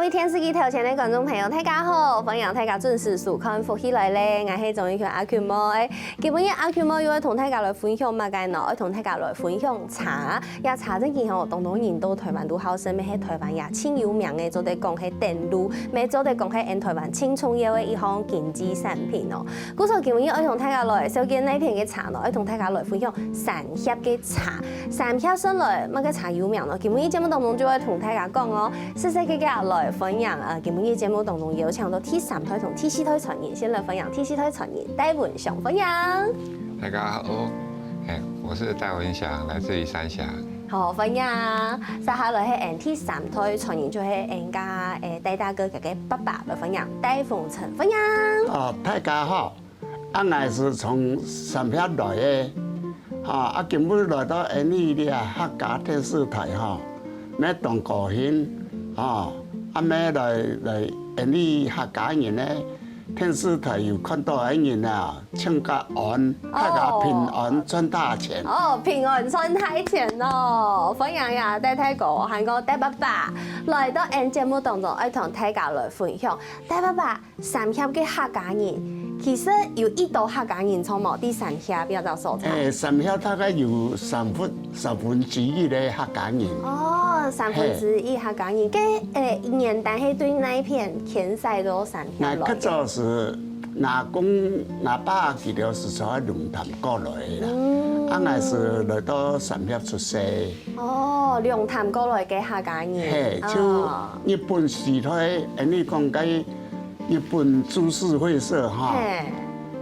位电视机头前的观众朋友，大家好！欢迎大家准时收看福喜来咧，我是综艺圈阿 Q 妹。今日阿 Q 妹要同大家来分享乜嘅呢？要同大家来分享茶。呀茶呢件吼，當然到台灣都好生，咩喺台灣也真有名嘅，做得講係電路，咩做得講係喺台灣青重要嘅一項經濟產品哦。故所今日要同大家來小見呢片嘅茶咯，要同大家來分享三峽嘅茶。三峽上來乜嘅茶有名咯？今日節目當中就會同大家講哦，細細嘅來分享今日節目當中有請到第三台同第四台傳人，先來分享第四台傳人戴文祥分享。大家好，我是戴文祥，來自於三峽。好分享，接下來係第三台傳人，就係家戴大哥嘅爸爸來分享，戴鳳成分享。哦，大家好，我是從三峽來的，今日來到呢啲客家電視台咩當歌慶，咩來呢客家人咧電視台有看到人唱歌安，大家平安賺大錢。平安賺大錢咯！分享呀，戴哥韓國戴爸爸來到節目當中，要同大家來分享。戴爸爸，三峽嘅客家人。其實有一道客家人從某啲三峽比較所在。三峽大概有三分之一嘅客家人。三分之一客家人，嘅年代係對那一片填曬到三峽來。那較早是我爸佢哋是從龍潭過來的啦，我是來到三峽出世。龍潭過來嘅客家人。就日本時代，你講嘅日本株式會社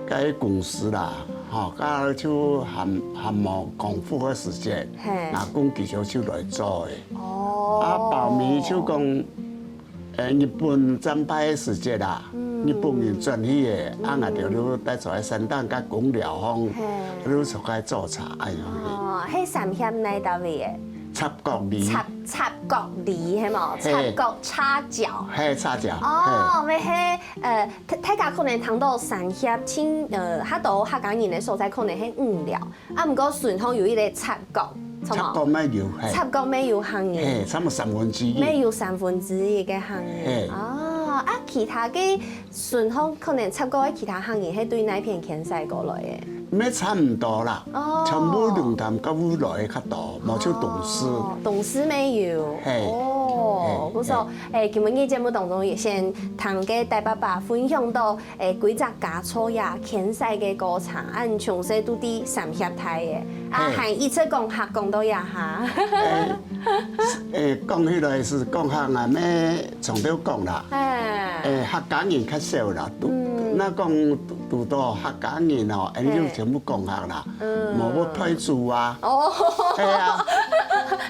嘅公司啦，咁就含冇功夫嘅時間，嗱公技術就來做嘅。後面就講日本戰敗嘅時節啦，日本人轉去嘅，我哋帶出來山東甲公寮方，都出來做茶咁樣。喺三峽內度位嘅。插角梨，插角梨係冇？插角叉腳。係叉腳。咪係大家可能聽到三峽青迄度客家人嘅所在可能係五寮，唔過順通有一個插角。插角咩有？插角咩有行業？差唔多三分之一。咩有三分之一嘅行業？其他嘅順通可能插角嘅其他行業係對那片遷徙過來嘅。咩差唔多啦，全部龍潭甲烏來較多，冇像董事。董事沒有。不錯。今日嘅節目當中，也先同嘅大爸爸分享到幾隻家錯呀，遷徙嘅過程，按從細到啲三峽台嘅，係一出講客講到呀下。講起來是講客咩從頭講啦。客家人較少啦，那講讀到客家人你就全部講客啦，冇要退租啊。係啊。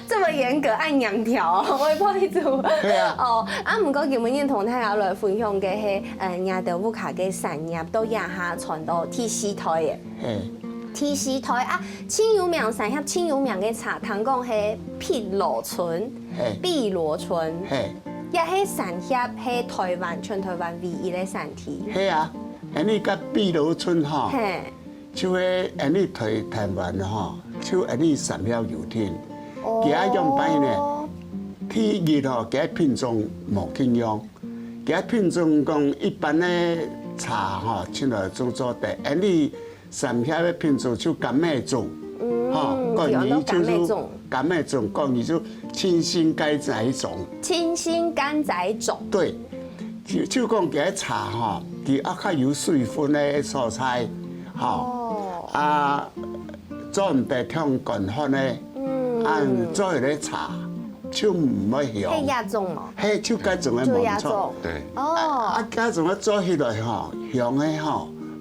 這麼嚴格按兩條，我退租。係啊。唔過今日同大家來分享嘅係亞德烏卡嘅三峽到亞下傳到第四台嘅。第四台真有名三峽真有名嘅茶，聽講係碧螺春。碧螺春。也係三峽係台灣全台灣唯一嘅產地。係啊，你個碧螺春就係你台灣就你三峽油田。其他樣擺呢，第二其他品種冇經用，其他品種講一般的茶像來做的，你三峽的品種就甘麥種，講你就是甘麥種，講你就清新甘仔種。清新甘仔種。對，就講其他茶佢較有水分的蔬菜，做唔得聽乾飯呢。做迄個茶，就唔要香。係亞種哦。係就該種嘅冇錯。對。該種嘅做起來香嘅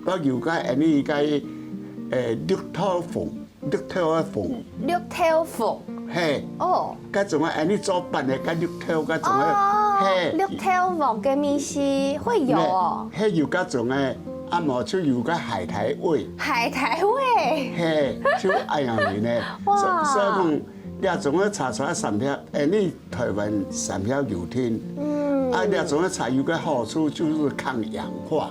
不如該你該綠豆粉，綠豆嘅粉。綠豆粉。係。該種嘅你做飯嘅該綠豆該種嘅。綠豆粉嘅米絲會有哦。係有該種嘅。冇就有個海苔味，海苔味，就哎呀你呢，所以講呢種嘅茶出來三峽，你台灣三峽油田，呢種嘅茶有個好處就是抗氧化，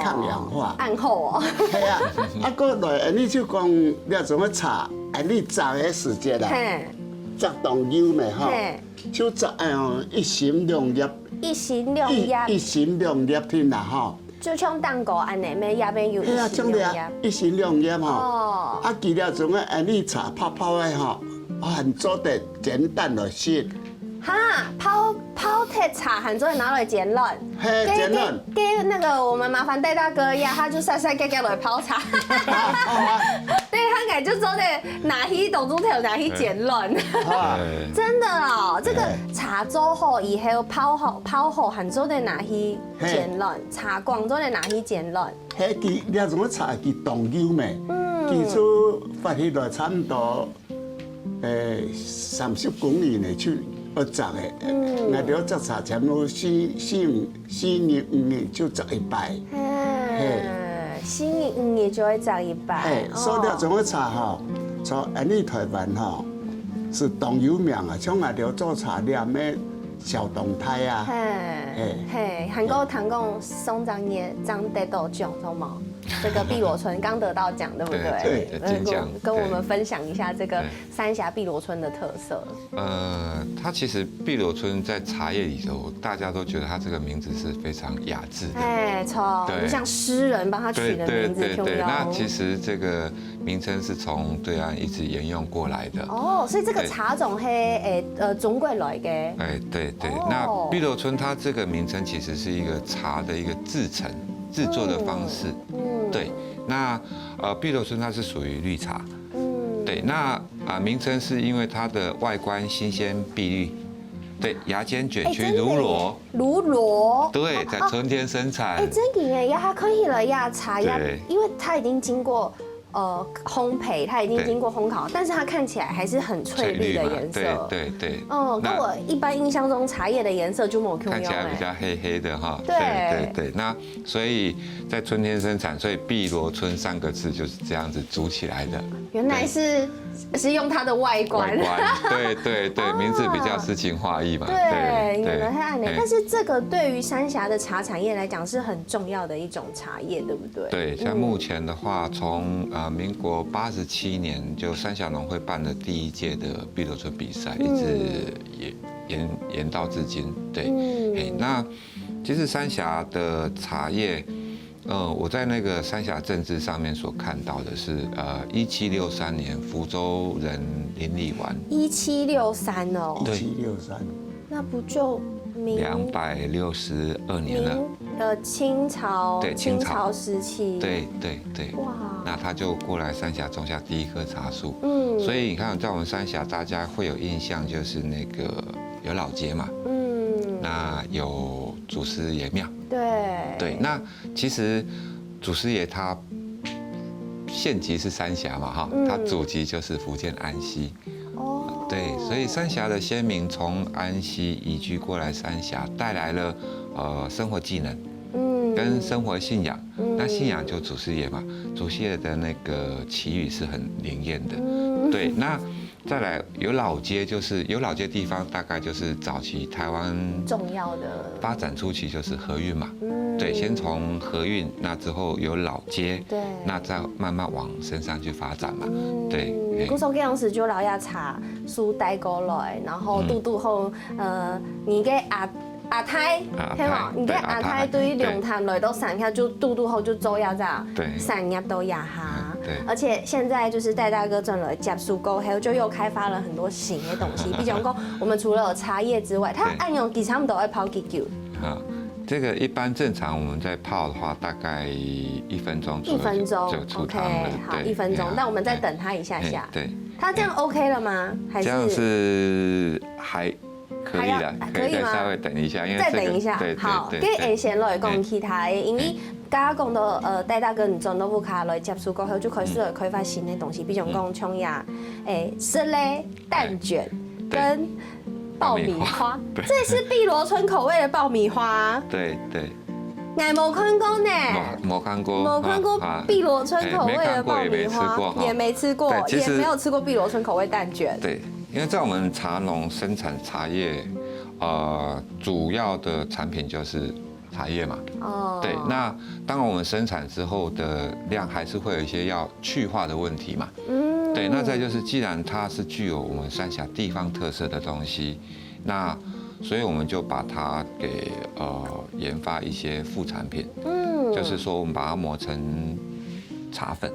抗氧化，暗好係啊，過來你就講呢種嘅茶，你早嘅時節啦，摘冻柚嘛吼，就摘一心两叶，一心两叶，一心两叶听啦吼。就像蛋糕安尼，每叶边有一心两叶。一心两叶吼。哦。啊，其他种个安尼茶泡的吼，很做得简单就行。哈，泡铁茶很多人拿来煎卵，嘿，煎卵。跟那个我们麻烦戴大哥一样，他就晒晒盖盖来泡茶。对，他感觉就做的拿去冻猪条，拿去煎卵。真的哦，这个茶做好以后泡好，很多的拿去煎卵，茶广州的拿去煎卵。嘿，其那种茶是冻柚嘛，基础发起来差不多30公里呢，就。要摘的，那条摘茶差不多4年5年就摘一排。4年5年就会摘一排。所以那种茶哈，从安尼台湾哈是冻有名啊，像那条做茶叶咩小冻胎啊。韩国谈讲松张叶张得到奖，懂吗？这个碧螺春刚得到奖，对不对？对，金奖。跟我们分享一下这个三峡碧螺春的特色。它其实碧螺春在茶叶里头，大家都觉得它这个名字是非常雅致的。错，就像诗人帮他取的名字。对。那其实这个名称是从对岸一直沿用过来的。哦，所以这个茶种中国来的。对。那碧螺春它这个名称其实是一个茶的一个制作的方式。对，那碧螺春它是属于绿茶，对，那名称是因为它的外观新鲜碧绿，对，芽尖卷曲如螺，对，在春天生产。真的耶，它可以了呀，茶呀，因为它已经经过烘焙，它已经经过烘烤，但是它看起来还是很翠绿的颜色。对。跟我一般印象中茶叶的颜色就没有看起来比较黑黑的哈。对。那所以在春天生产，所以碧螺春3个字就是这样子组起来的。原来是用它的外观。对，名字比较诗情画意嘛。对，原来它那，但是这个对于三峡的茶产业来讲是很重要的一种茶叶，对不对？对，像目前的话，从民国87年就三峡农会办的第1届的碧螺春比赛，一直延到至今。对，那其实三峡的茶叶。我在那个三峡政治上面所看到的是，1763年福州人林立完。1763哦。对，1763。那不就262年了。清朝。对，清朝时期。对。哇。那他就过来三峡种下第1棵茶树。所以你看，在我们三峡，大家会有印象，就是那个有老街嘛。那有祖师爷庙。对，那其实祖师爷他县级是三峡嘛哈，他祖籍就是福建安溪。对，所以三峡的先民从安溪移居过来三峡，带来了生活技能，跟生活信仰。那信仰就祖师爷嘛，祖师爷的那个祈语是很灵验的。对，那再来有老街，就是有老街地方，大概就是早期台湾重要的发展初期就是河运嘛。对，先从河运，那之后有老街，对，那再慢慢往深山去发展嘛。对，古时候当时就老要茶树带过来，然后度后你给阿太，听冇？你给阿太对龙潭来到山下就度后就走要这样，山叶都压哈。而且现在就是戴大哥赚了加速沟，还有就又开发了很多新的东西。比如说，我们除了有茶叶之外，它按用几场都会泡几酒。这个一般正常我们在泡的话，大概1分钟左右就出汤了。好，1分钟，但我们再等它一下下。对，它这样 OK 了吗？还是这样是还可以的，可以吗？稍微等一下，因为再等一下。好，跟先来讲其他的，因为刚刚讲到戴大哥你种都不卡来接触过后，就开始开发新的东西，比如讲葱芽、色嘞、蛋卷跟爆米花，这是碧螺春口味的爆米花。对。我没看过呢，没看过，没看过碧螺春口味的爆米花，也没吃过，也没有吃过碧螺春口味蛋卷。对，因为在我们茶农生产茶叶，主要的产品就是茶叶嘛。对，那当然我们生产之后的量还是会有一些要去化的问题嘛。对，那再就是，既然它是具有我们三峡地方特色的东西，那所以我们就把它给研发一些副产品，就是说我们把它磨成茶粉，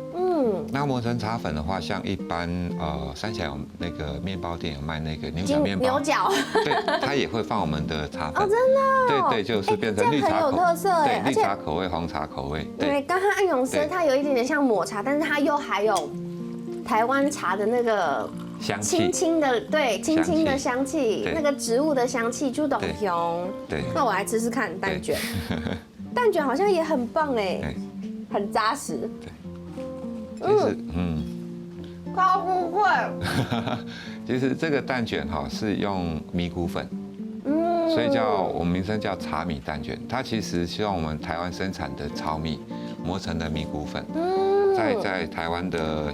那磨成茶粉的话，像一般三峡有那个面包店有卖那个牛角面包，牛角，对，它也会放我们的茶粉，哦，真的，对，就是变成绿茶口，很有特色哎，对，绿茶口味、红茶口味，对，刚刚暗涌色它有一点点像抹茶，但是它又还有台湾茶的那个香气，轻轻的，对，轻轻的香气，那个植物的香气就懂香。对，那我来吃吃看蛋卷，蛋卷好像也很棒哎，很扎实。对，就是超不会。其实这个蛋卷哈是用米谷粉，所以我们名称叫茶米蛋卷。它其实是用我们台湾生产的糙米磨成的米谷粉，在台湾的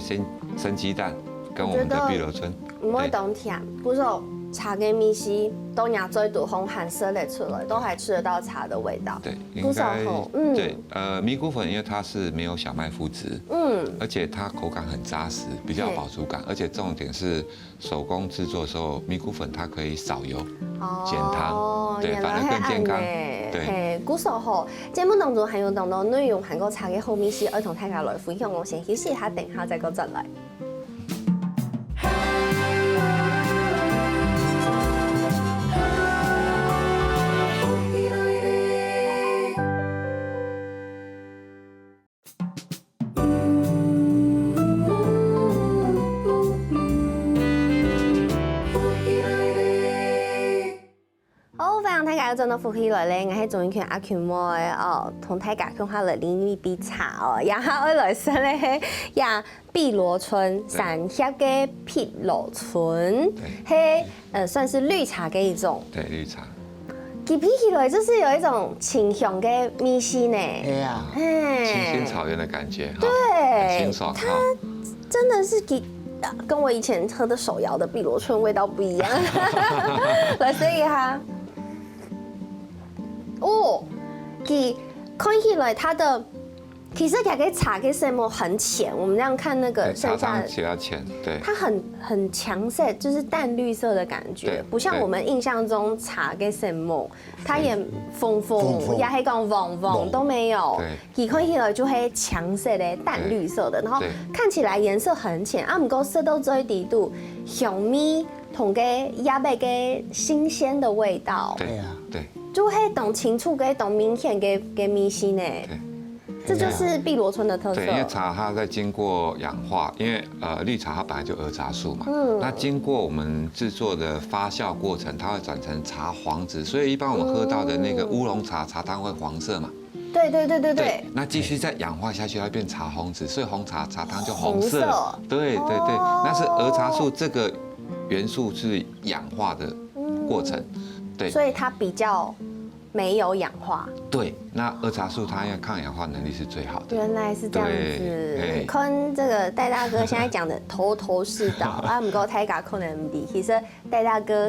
生鸡蛋跟我们的碧螺春，唔会懂甜，不是茶跟米西都拿最多红含色类出来，都还吃得到茶的味道。对，应该对，米谷粉因为它是没有小麦麸质，而且它口感很扎实，比较有饱足感，而且重点是手工制作的时候，米谷粉它可以少油、减糖，对，反而更健康。对，古时候节目当中还有当中内容含过茶嘅后面是儿童大家來分享，我先休息一下，等下再個再來。真的福氣來咧，我係終於見阿權妹同大家講下嚟呢杯茶哦，然後我來說咧呀碧螺春三峽嘅碧螺春，係算是綠茶嘅一種。對，綠茶。佢比起來就是有一種清香嘅味絲呢。對呀。清新草原的感覺。對。清爽。它真的是跟我以前喝的手搖的碧螺春味道不一樣。來試一下。哦，看起來它的其實它嘅茶嘅色膜很淺，我們這樣看那個剩下的比較淺，對，它很強色，就是淡綠色的感覺，不像我們印象中茶嘅色膜，它也豐，也係講黃都沒有，佢看起來就係強色的淡綠色的，然後看起來顏色很淺，啊，唔過色到最底度香味同嘅亞白嘅新鮮的味道，對呀，對。就會懂清楚嘅，懂明顯嘅味絲呢。這就是碧螺春的特色。對，因為茶它在經過氧化，因為綠茶它本來就兒茶素嘛，那經過我們製作的發酵過程，它會轉成茶黃質，所以一般我們喝到的那個烏龍茶茶湯會黃色嘛。對。那繼續再氧化下去，它會變茶紅質，所以紅茶茶湯就紅色。對，那是兒茶素這個元素是氧化的過程。對，所以它比較沒有氧化。對，那兒茶素它因為抗氧化能力是最好的。原來是這樣子。看這個戴大哥現在講的頭頭是道啊，唔過大家可能唔知，其實戴大哥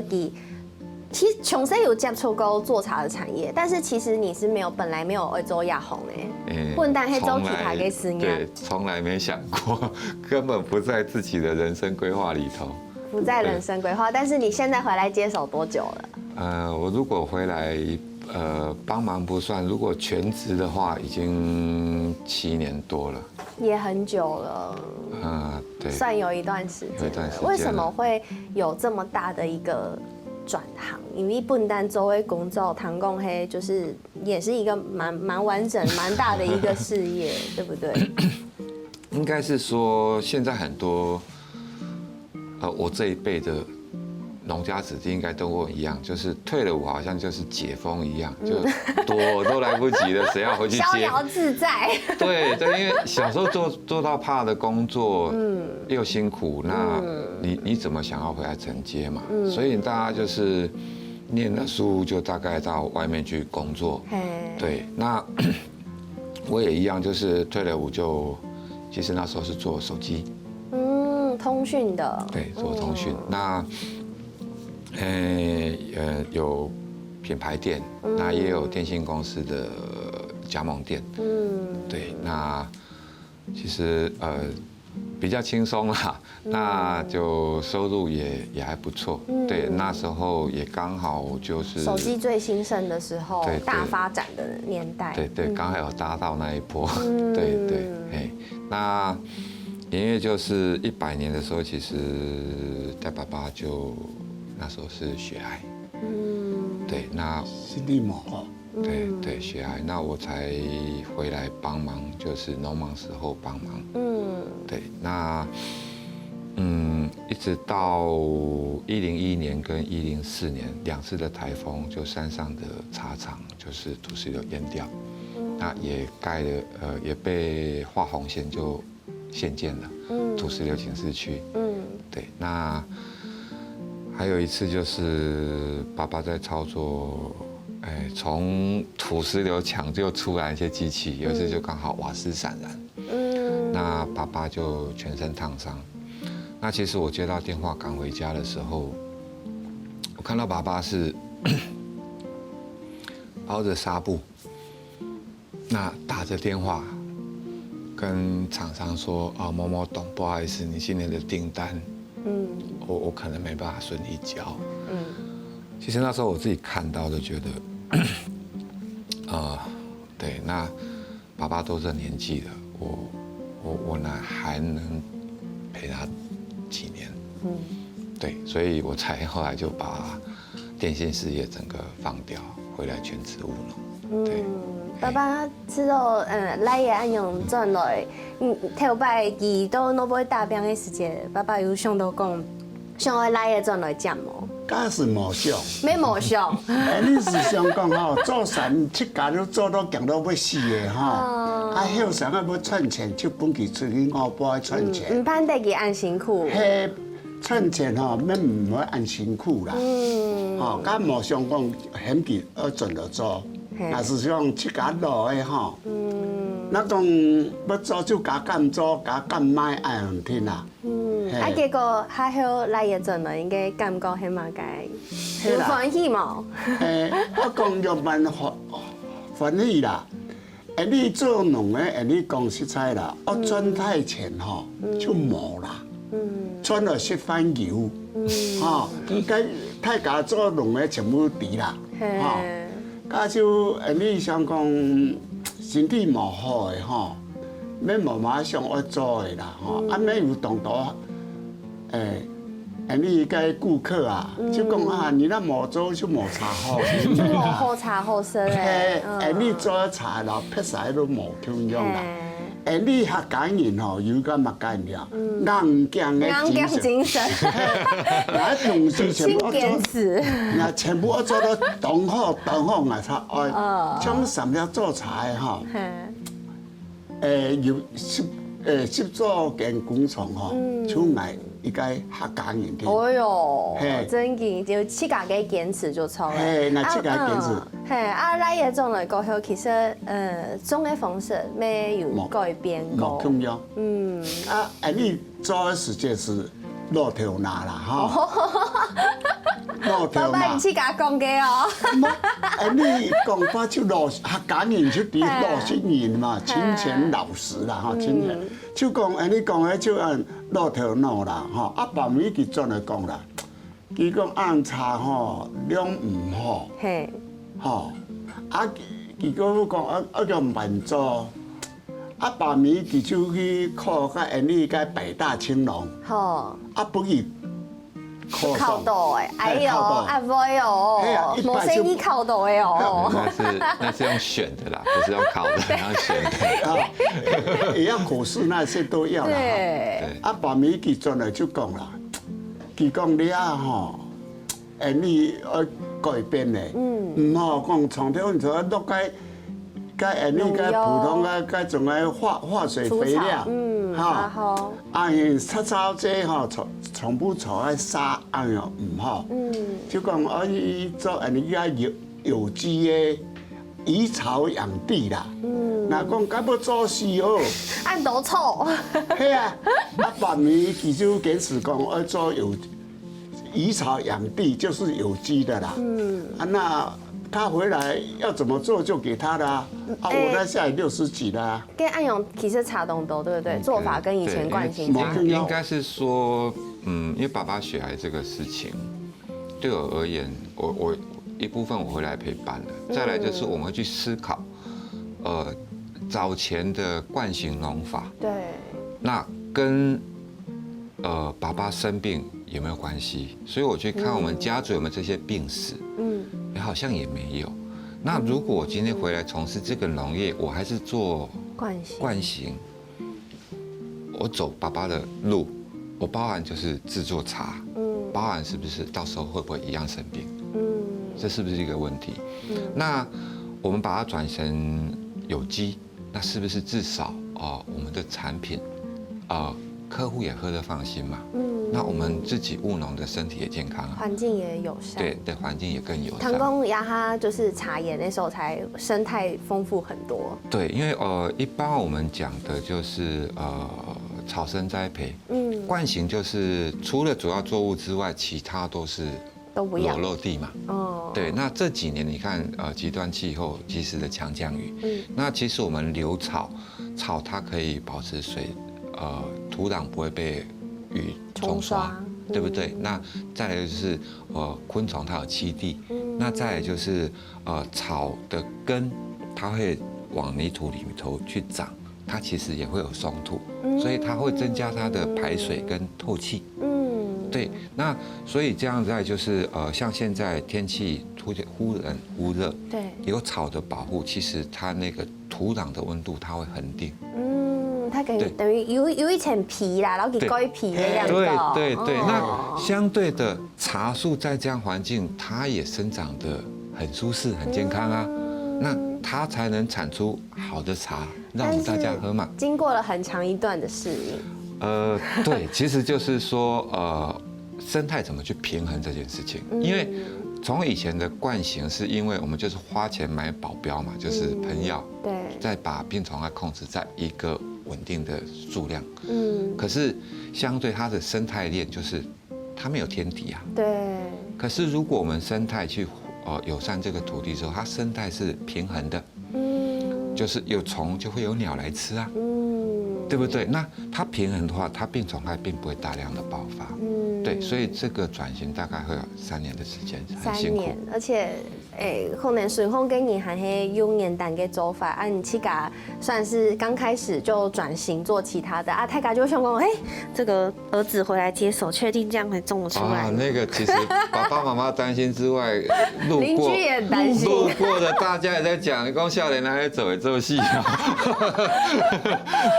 其實從細有接觸過做茶的產業，但是其實你是本來沒有會做亞紅的，混蛋係做其他嘅事業。對，從來沒想過，根本不在自己的人生規劃裡頭。不在人生規劃，但是你現在回來接手多久了？我如果回來，幫忙不算，如果全職的話，已經7年多了，也很久了。對，算有一段時間。為什麼會有這麼大的一個轉行？因為笨蛋周圍工作，唐貢黑就是也是一個蠻完整、蠻大的一個事業，對不對？應該是說，現在很多，我這一輩的農家子弟應該都跟我一樣，就是退了伍好像就是解封一樣，就躲都來不及了，誰要回去接？逍遙自在。對，因為小時候做到怕的工作，又辛苦，那你怎麼想要回來承接嘛？所以大家就是念了書就大概到外面去工作。對，那我也一樣，就是退了伍就，其實那時候是做手機，通訊的。對，做通訊。那有品牌店，那也有電信公司的加盟店。對，那其實比较轻松啦，那就收入也还不错。对，那时候也刚好就是手机最兴盛的时候，对大发展的年代。对，刚好有搭到那一波。对，哎，那音乐就是100年的时候，其实带爸爸就那时候是血癌。对，那心地膜哈。对，血癌，那我才回来帮忙，就是农忙时候帮忙。对，那一直到1011年跟1004年2次的台风，就山上的茶厂就是土石流淹掉，那也盖了也被画红线就限建了，土石流警示区。对，那还有一次就是爸爸在操作。从土石流抢救出来一些机器，有一次就刚好瓦斯闪燃，那爸爸就全身烫伤。那其实我接到电话赶回家的时候，我看到爸爸是包着纱布，那打着电话跟厂商说某某董，不好意思，你今年的订单，我可能没办法顺利交。其实那时候我自己看到就觉得，对，那爸爸都这年纪了，我还能陪他几年？对，所以我才后来就把电信事业整个放掉，回来全职务农。对，爸爸知道来的安样转来，头摆记到那尾大兵的时节，爸爸有想到讲，想要来的转来占无？假是梦想，没梦想。你是想讲吼，做7家都做到强到要死的吼，后生要赚钱，就本去出去5步赚钱。唔盼得去按辛苦。嘿，赚钱吼，免唔要按辛苦啦。吼，甲梦想讲险去要做就做，若是想7家落的吼，那讲要做就加减做，加减买爱用天啦。结果还好来的阵了，应该感觉很嘛该有欢喜嘛。我讲要蛮欢喜啦。你做农的，你讲实在啦，我赚太钱吼就无啦。赚了10番油，吼，该太家做农的全部除啦，吼。加就你想讲身体无好的吼，免无马上要做的啦，吼，免有动作。你个顾客啊，就讲你那无做就无茶好，就无好茶好色诶。你做茶了，撇晒都无中用啦。你客家人吼，有个物概念，硬强的精神，那同事全部做，那全部我做到当好啊，才爱。像什么做茶的吼，有10座间工厂吼，就爱。一个客家人的。哦哟，真嘅，就7家嘅坚持就错了。那7家坚持。来嘅种类过后，其实种嘅方式没有改变过。冇重要。你做的时间是骆驼拿啦，哈。骆驼拿。爸爸，你7家讲嘅哦。你讲法就客家人就啲老实人嘛，勤俭老实啦，哈，勤俭。就讲你讲嘅就按。骆驼脑啦，吼，爸咪佢怎来讲啦？佢讲按茶吼量唔好，吼，佢講叫慢做，爸咪佢就去考個你個北大青龍，不去考到誒，哎呦，會哦，冇生意考到誒哦。那是用選的啦，不是用考的，要選的。也要考試那些都要啦。爸咪佢轉來就講啦，佢講你啊吼，你要改變咧，唔好講從頭你就落cái你cái普通cái種嘅化水肥料，哈，擦草劑吼，全部坐喺沙又唔好，就講可以做你個有機嘅以草養地啦。嗱講咁要做事哦，按多臭。係啊，爸咪佢就堅持講要做以草養地，就是有機的啦。那他回来要怎么做就给他的啊。我在下也60几了啊。跟安永其实差东多，对不对？做法跟以前惯性差。应该是说，因为爸爸血癌这个事情，对我而言，我一部分我回来陪伴了，再来就是我们会去思考，早前的惯行农法，对，那跟爸爸生病有没有关系？所以我去看我们家族有没有这些病史，好像也没有。那如果我今天回来从事这个农业，我还是做惯行，我走爸爸的路，我包含就是制作茶，包含是不是到时候会不会一样生病，这是不是一个问题？那我们把它转成有机，那是不是至少我们的产品，客户也喝得放心嘛？那我们自己务农的身体也健康啊，环境也友善，对，环境也更友善。唐公鸭它就是茶叶那时候才生态丰富很多。对，因为一般我们讲的就是草生栽培，惯行就是除了主要作物之外，其他都是裸露地嘛。对，那这几年你看极端气候及时的强降雨，那其实我们留草它可以保持水，土壤不会被雨冲刷，对不对？那再来就是昆虫它有栖地，那再来就是草的根它会往泥土里头去长，它其实也会有松土，所以它会增加它的排水跟透气。对，那所以这样再就是像现在天气忽冷忽热，对，有草的保护，其实它那个土壤的温度它会恒定。它等于有一层皮啦，然后给盖皮的样子。对，那相对的茶树在这样环境，它也生长得很舒适、很健康啊。那它才能产出好的茶，让我们大家喝嘛。经过了很长一段的适应。对，其实就是说生态怎么去平衡这件事情，因为从以前的惯行，是因为我们就是花钱买保镖嘛，就是喷药，对，再把病虫害控制在一个稳定的数量。可是相对它的生态链就是它没有天敌啊。对。可是如果我们生态去友善这个土地之后，它生态是平衡的。就是有虫就会有鸟来吃啊。对不对？那它平衡的话，它病虫害并不会大量的爆发。对，所以这个转型大概会有3年的时间，很辛苦。3年，而且可能顺丰给你还是用年单给做法啊，你去嘎算是刚开始就转型做其他的啊，太嘎就想讲，这个儿子回来接手，确定这样会种得出来？那个其实爸爸妈妈担心之外，邻居也担心，路过的大家也在讲，讲少年来走做戏。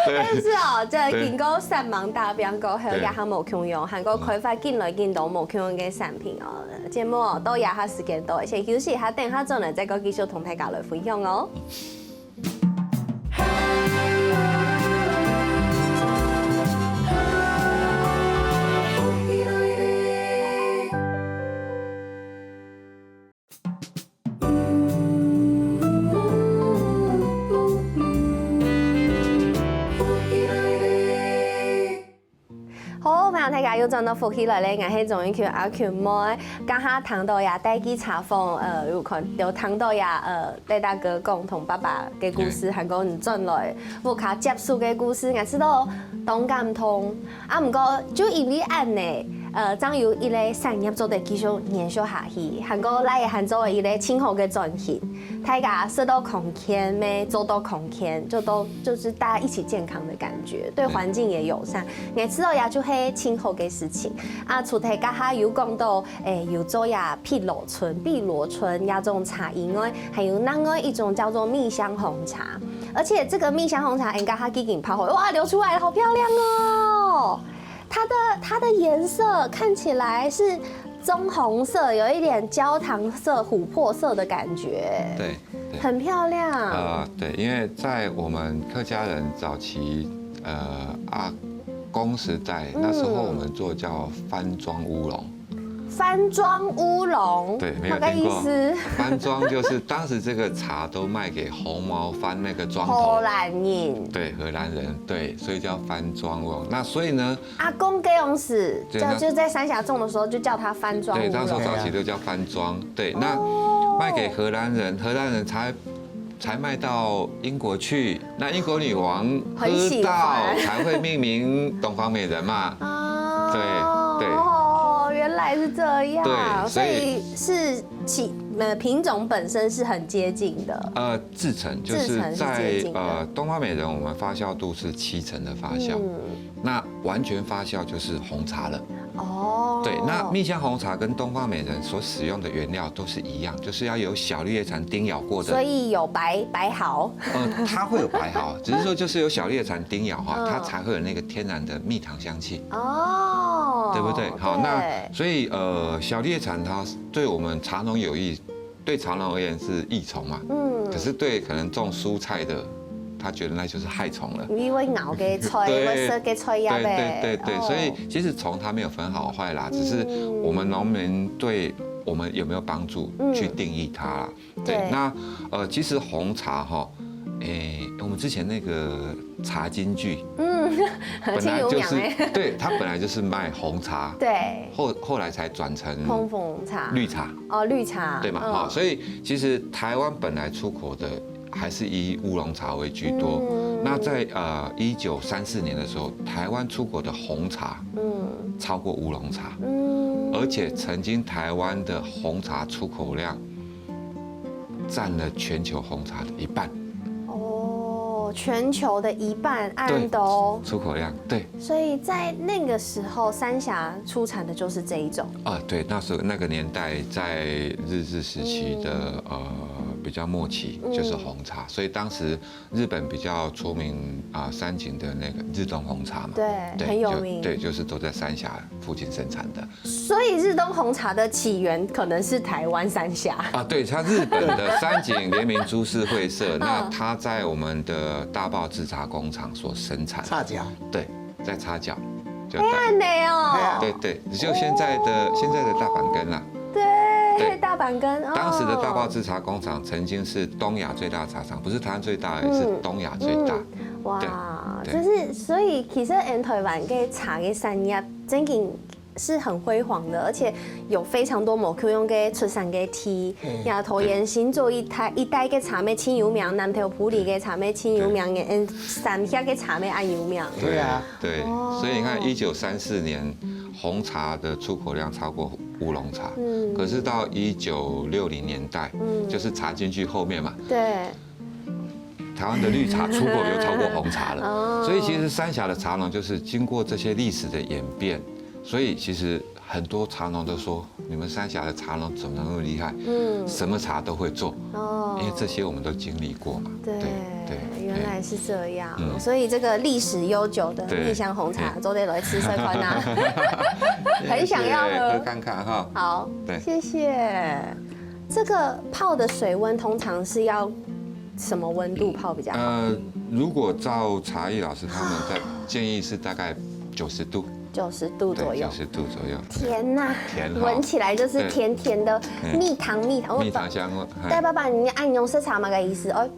对。是这经过3忙大变过后，也还冇共用，韩国开发进来进到冇共用嘅产品节目都也下时间到，而且休息下等下再来再继续同大家来分享哦。大家又轉到福起來咧，我係終於叫阿權妹，家下聽到呀帶機茶坊，有看有聽到呀戴大哥講同爸爸嘅故事，韓國人轉來無卡接觸嘅故事，我知道同感通，啊唔過就因為安呢。將有一個產業做得繼續延續下去，韓國來韓做一個今後嘅轉型，大家受到空間咩，做到空間，就是大家一起健康的感覺，對環境也友善。我知道也就係今後嘅事情。啊，除大家還有講到有做呀碧螺春呀種茶以外，還有另外一種叫做蜜香紅茶，而且這個蜜香紅茶應該它已經泡好，哇，流出來了，好漂亮哦！它的顏色看起來是棕紅色，有一點焦糖色、琥珀色的感覺，對，很漂亮。對，因為在我們客家人早期阿公時代，那時候我們做叫番莊烏龍，翻庄乌龙，对，没有那个听过。意思。翻庄就是当时这个茶都卖给红毛翻那个庄荷头，兰人，对，荷兰人，对，所以叫翻庄乌龙。那所以呢，阿公给用时对那就在三峡种的时候就叫它翻庄乌对，龙。那时候早期都叫翻庄，对，那卖给荷兰人，荷兰人才卖到英国去，那英国女王喝很喜到欢才会命名东方美人嘛。啊，对对哦，原来是这样，对所所以以是品种本身是很接近的。制成就制成是是在接近的东方美人，我们发酵度是7成的发酵，那完全发酵就是红茶了。哦，对，那蜜香红茶跟东方美人所使用的原料都是一样，就是要有小绿叶蝉叮咬过的。所以有白毫。它会有白毫，只是说就是有小绿叶蝉叮咬哈，它才会有那个天然的蜜糖香气。哦，对不对？好，那所以小绿叶蝉它对我们茶农有益，对茶农而言是益虫嘛。可是对可能种蔬菜的，他觉得那就是害虫了。你会咬给吹，会射给吹呀呗。对，所以其实虫它没有分好坏啦，只是我们农民对我们有没有帮助去定义它啦。对，那其实红茶哈。我们之前那个茶金句，本来就是对，它本来就是卖红茶，对，后来才转成蓬蓬茶、绿茶，哦，绿茶，对嘛？哈，所以其实台湾本来出口的还是以乌龙茶为居多。那在1934年的时候，台湾出口的红茶，超过乌龙茶，而且曾经台湾的红茶出口量占了全球红茶的1半。全球的1半按都出口量，对，所以在那个时候，三峡出产的就是这一种对，那时候那个年代在日治时期的比较末期就是红茶，所以当时日本比较出名山景的那个日东红茶嘛，对，很有名，对，就是都在三峡附近生产的。所以日东红茶的起源可能是台湾三峡对，它日本的山景联名株式会社，那它在我们的大埔制茶工厂所生产，擦脚，对，在擦脚，就很美哦，对，就现在的大阪根啦。对，大阪根。当时的大埔制茶工厂曾经是东亚最大的茶厂，不是台湾最大，也是东亚最大。哇，就是所以其实台湾嘅茶嘅产业真嘅是很辉煌的，而且有非常多目标用嘅出产嘅梯，然后延新做一代嘅茶咩千有名，南投埔里嘅茶咩千有名嘅，三峡嘅茶咩爱有名。对啊，对，所以你看1934年红茶的出口量超过乌龙茶，可是到1960年代，就是茶进去后面嘛，对。台湾的绿茶出口又超过红茶了，所以其实三峡的茶农就是经过这些历史的演变，所以其实很多茶农都说，你们三峡的茶农怎么那么厉害？什么茶都会做，因为这些我们都经历过嘛。对，原来是这样，所以这个历史悠久的蜜香红茶，周得来吃这款呐，很想要喝看看哈。好，谢谢。这个泡的水温通常是要什么温度泡比较好？如果照茶艺老师他们在建议是大概90度。90度左右，90度左右。天哪，甜，闻起来就是甜甜的蜜糖蜜香味。对，爸爸，你按用色茶嘛个意思哦。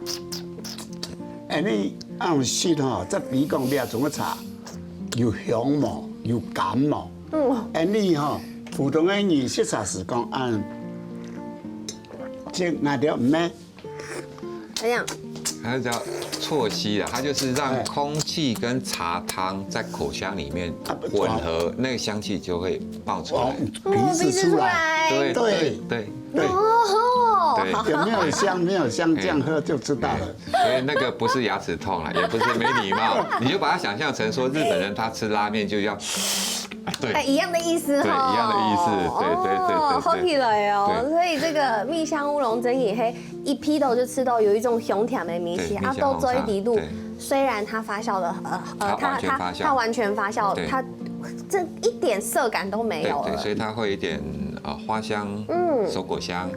你按细吼，这比讲你怎么茶，有香嘛，有甘嘛。你吼，普通的你色茶是讲按，这那条唔咩？怎样？它叫啜吸的，它就是让空气跟茶汤在口腔里面混合，那个香气就会爆出来，鼻子出来。对。有没有香？没有香，这样喝就知道了。所以那个不是牙齿痛了，也不是没礼貌，你就把它想象成说日本人他吃拉面就要。对，一样的意思哈。对，一样的意思，对。好起来哦，所以这个蜜香乌龙真也黑一批豆就吃到有一种香甜的米气，啊，都这一滴度，虽然它发酵的它完全发酵，它这一点涩感都没有了。对，所以它会一点花香，手果香，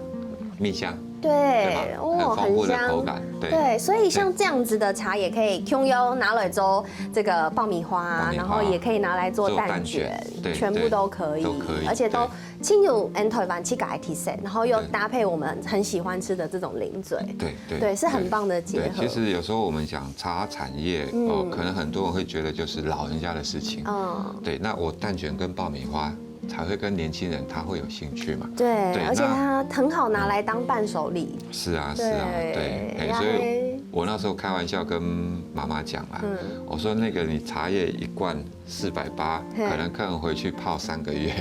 蜜香。对，很丰富的口感。对，所以像这样子的茶也可以 Q 优拿来做这个爆米花，然后也可以拿来做蛋卷，全部都可以，而且都亲友台湾去改提升，然后又搭配我们很喜欢吃的这种零嘴，对，是很棒的结合。其实有时候我们讲茶产业，可能很多人会觉得就是老人家的事情，对，那我蛋卷跟爆米花才会跟年轻人他会有兴趣嘛，对，而且它很好拿来当伴手礼。是啊，对，所以我那时候开玩笑跟妈妈讲啦，我说那个你茶叶一罐480，可能客人回去泡3个月，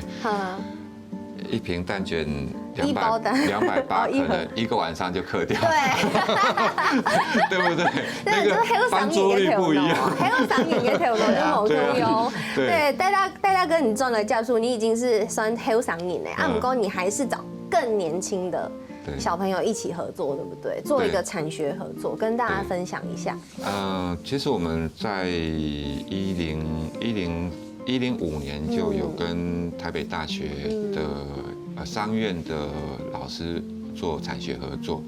一瓶蛋卷280，可能1个晚上就嗑掉，对不对？那个翻桌率不一样，还有赏眼嘅條路都冇中用。对，戴大哥，你赚了价数，你已经是算很赏眼的，不过你还是找更年轻的小朋友一起合作，对不对？做一个产学合作，跟大家分享一下。其实我们在105年就有跟台北大学的商院的老师做产学合作，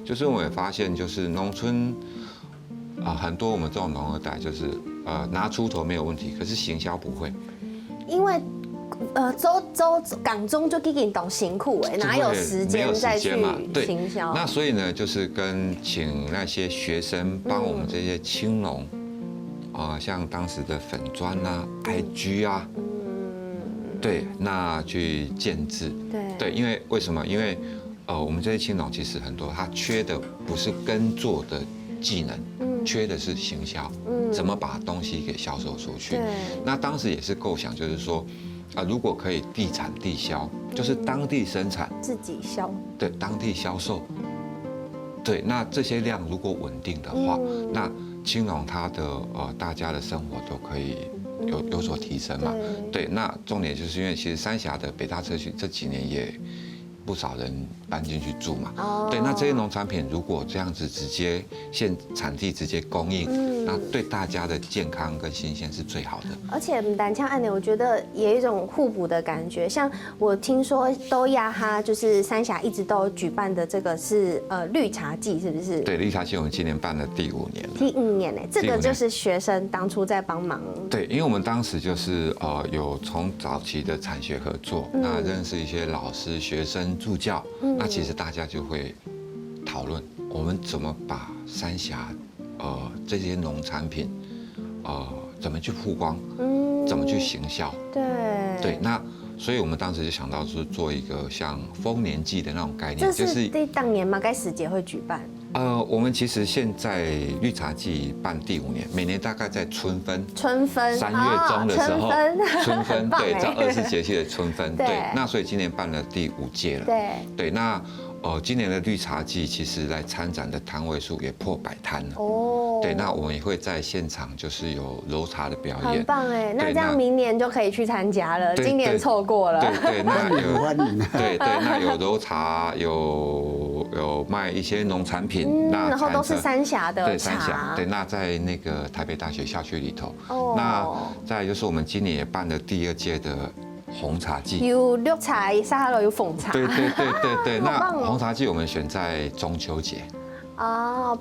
就是我们也发现，就是农村很多我们这种农二代，就是拿出头没有问题，可是行销不会，因为港中就已经懂辛苦哎，哪有时间再去行销？那所以呢，就是请那些学生帮我们这些青农。像当时的粉专啊、IG 啊，对，那去建制，对，因为为什么？因为我们这些青农其实很多，他缺的不是耕作的技能，缺的是行销，怎么把东西给销售出去。那当时也是构想，就是说，如果可以地产地销，就是当地生产，自己销，对，当地销售，对，那这些量如果稳定的话，那青农它的大家的生活都可以有所提升嘛，对，那重点就是因为其实三峡的北大社区这几年也不少人搬进去住嘛，对，那这些农产品如果这样子直接产地直接供应，那对大家的健康跟新鲜是最好的。而且单枪按钮，我觉得也有一种互补的感觉。像我听说都亚哈就是三峡一直都有举办的这个是绿茶季，是不是？对，绿茶季我们今年办了第5年了。第5年呢，这个就是学生当初在帮忙。对，因为我们当时就是有从早期的产学合作，那认识一些老师、学生、助教，那其实大家就会讨论我们怎么把三峡这些农产品怎么去曝光，怎么去行销，对，那所以我们当时就想到是做一个像丰年祭的那种概念，就是当年嘛，该时节会举办。我们其实现在绿茶季办第5年，每年大概在春分3月中的时候，春分对，在20节气的春分，对，那所以今年办了第5届了，对，那今年的绿茶季其实来参展的摊位数也破100摊了，对，那我们也会在现场就是有揉茶的表演，很棒哎，那这样明年就可以去参加了，今年错过了，对，那对，那有揉茶，有卖一些农产品，然后都是三峡的茶，对，三峡，对，那在那个台北大学校区里头，那再来就是我们今年也办了第2届的红茶季，有绿茶，沙哈罗有凤茶，对，那红茶季我们选在中秋节。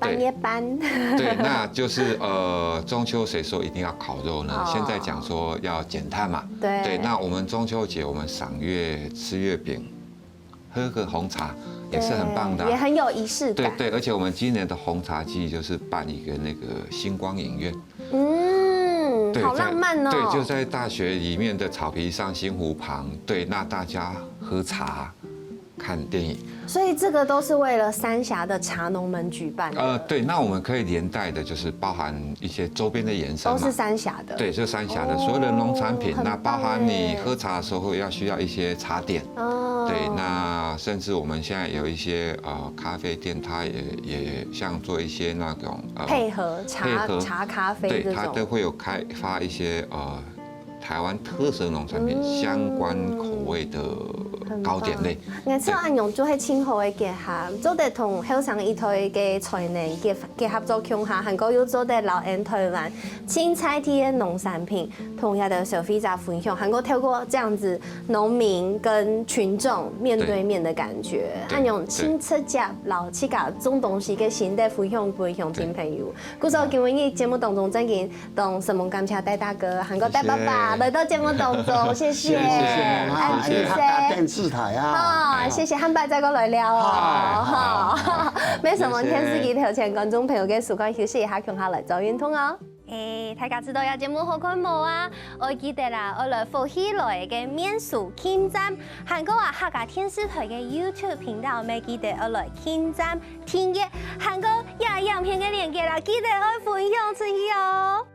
半夜班。对，那就是中秋谁说一定要烤肉呢？现在讲说要减碳嘛。对，那我们中秋节我们赏月、吃月饼、喝个红茶也是很棒的，也很有仪式感。对，而且我们今年的红茶季就是办一个那个星光影院。好浪漫哦。对，就在大学里面的草皮上星湖旁，对，那大家喝茶。看电影，所以这个都是为了三峡的茶农们举办的。对，那我们可以连带的，就是包含一些周边的延伸嘛，都是三峡的。对，就是三峡的所有的农产品，那包含你喝茶的时候需要一些茶点。对，那甚至我们现在有一些咖啡店，它也像做一些那种配合茶咖啡这种，对，它都会有开发一些台湾特色农产品相关口味的糕点类。我做安用做迄青河的结合，做得同后上一台嘅菜呢结合做共下，韩国又做得老人台湾青菜地的农产品，同样的消费者分享。韩国透过这样子农民跟群众面对面的感觉，安用亲切接老七家种东西嘅新的分享听朋友。故说今日节目当中真嘅同什么感谢戴大哥、韩国戴爸爸来到节目当中，谢谢，谢谢，视台啊。好，谢谢汉伯再过来聊哦。好，没什么天司机头前观众朋友嘅时间休息一下，共下来做运动哦。大家知道有节目好看冇啊？我記得啦，我來福喜來嘅免數傾站，韓國啊客家電視台嘅 YouTube 頻道，咪記得我來傾站聽嘅，韓國也影片嘅連結啦，記得我分享出去哦。